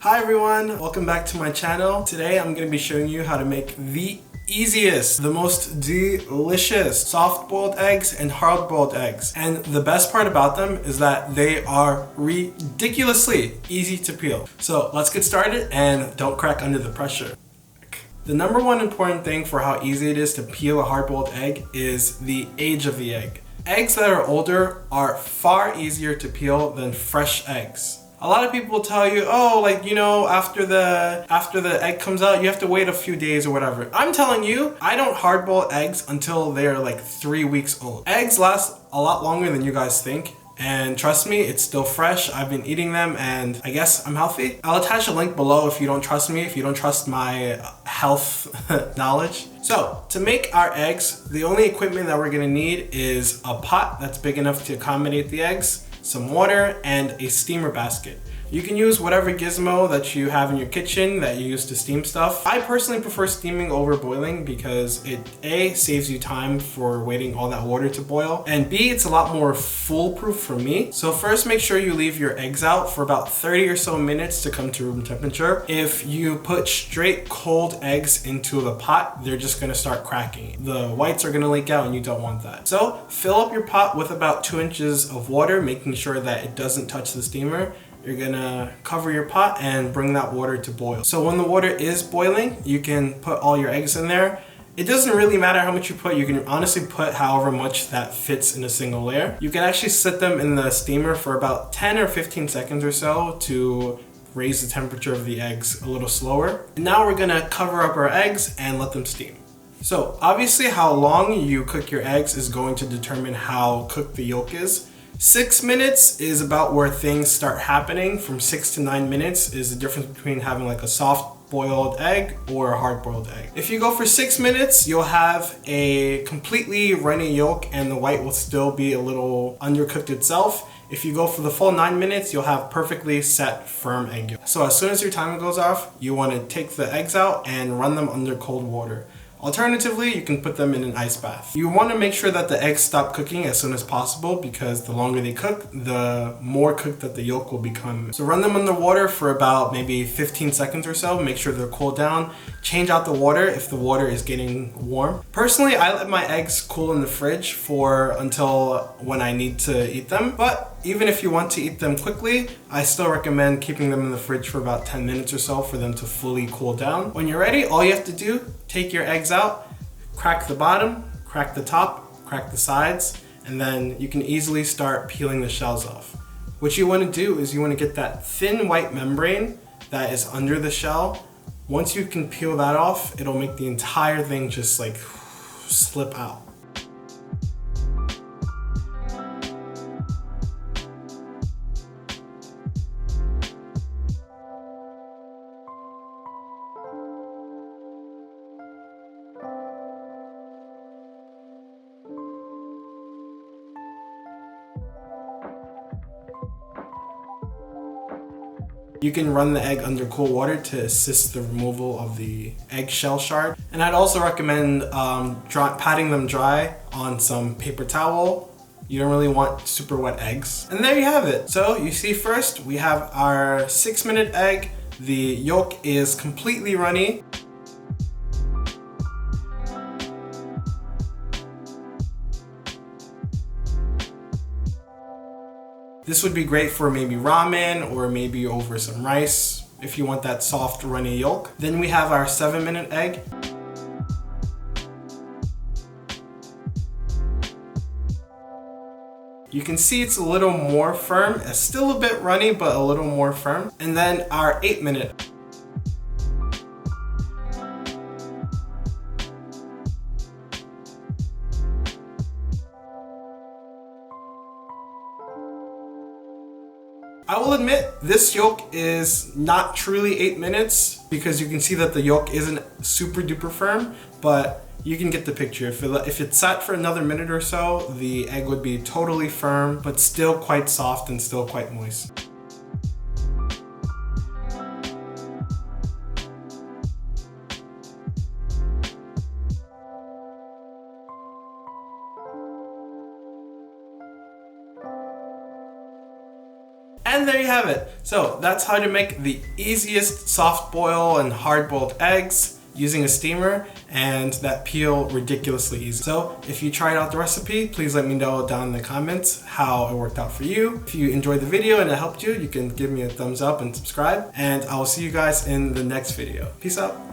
Hi everyone, welcome back to my channel. Today I'm going to be showing you how to make the easiest, the most delicious soft-boiled eggs and hard-boiled eggs. And the best part about them is that they are ridiculously easy to peel. So let's get started and don't crack under the pressure. The number one important thing for how easy it is to peel a hard-boiled egg is the age of the egg. Eggs that are older are far easier to peel than fresh eggs. A lot of people will tell you, oh, like, you know, after the egg comes out, you have to wait a few days or whatever. I'm telling you, I don't hard-boil eggs until they're like 3 weeks old. Eggs last a lot longer than you guys think. And trust me, it's still fresh. I've been eating them and I guess I'm healthy. I'll attach a link below if you don't trust me, if you don't trust my health knowledge. So to make our eggs, the only equipment that we're gonna need is a pot that's big enough to accommodate the eggs, some water, and a steamer basket. You can use whatever gizmo that you have in your kitchen that you use to steam stuff. I personally prefer steaming over boiling because it A, saves you time for waiting all that water to boil, and B, it's a lot more foolproof for me. So first make sure you leave your eggs out for about 30 or so minutes to come to room temperature. If you put straight cold eggs into the pot, they're just gonna start cracking. The whites are gonna leak out and you don't want that. So fill up your pot with about 2 inches of water, making sure that it doesn't touch the steamer. You're gonna cover your pot and bring that water to boil. So when the water is boiling, you can put all your eggs in there. It doesn't really matter how much you put. You can honestly put however much that fits in a single layer. You can actually sit them in the steamer for about 10 or 15 seconds or so to raise the temperature of the eggs a little slower. And now we're gonna cover up our eggs and let them steam. So obviously how long you cook your eggs is going to determine how cooked the yolk is. 6 minutes is about where things start happening. From 6 to 9 minutes is the difference between having like a soft boiled egg or a hard boiled egg. If you go for 6 minutes, you'll have a completely runny yolk and the white will still be a little undercooked itself. If you go for the full 9 minutes, you'll have perfectly set, firm egg yolk. So as soon as your timer goes off, you want to take the eggs out and run them under cold water. Alternatively, you can put them in an ice bath. You want to make sure that the eggs stop cooking as soon as possible because the longer they cook, the more cooked that the yolk will become. So run them under water for about maybe 15 seconds or so. Make sure they're cooled down. Change out the water if the water is getting warm. Personally, I let my eggs cool in the fridge until when I need to eat them. But even if you want to eat them quickly, I still recommend keeping them in the fridge for about 10 minutes or so for them to fully cool down. When you're ready, all you have to do, take your eggs out, crack the bottom, crack the top, crack the sides, and then you can easily start peeling the shells off. What you want to do is you want to get that thin white membrane that is under the shell. Once you can peel that off, it'll make the entire thing just like slip out. You can run the egg under cool water to assist the removal of the eggshell shard. And I'd also recommend patting them dry on some paper towel. You don't really want super wet eggs. And there you have it. So you see first, we have our 6-minute egg. The yolk is completely runny. This would be great for maybe ramen or maybe over some rice if you want that soft runny yolk. Then we have our 7-minute egg. You can see it's a little more firm. It's still a bit runny, but a little more firm. And then our 8-minute. I will admit this yolk is not truly 8 minutes because you can see that the yolk isn't super duper firm, but you can get the picture. If it sat for another minute or so, the egg would be totally firm, but still quite soft and still quite moist. And there you have it. So that's how to make the easiest soft boil and hard boiled eggs using a steamer, and that peel ridiculously easy. So if you tried out the recipe, please let me know down in the comments how it worked out for you. If you enjoyed the video and it helped you, you can give me a thumbs up and subscribe, and I will see you guys in the next video. Peace out.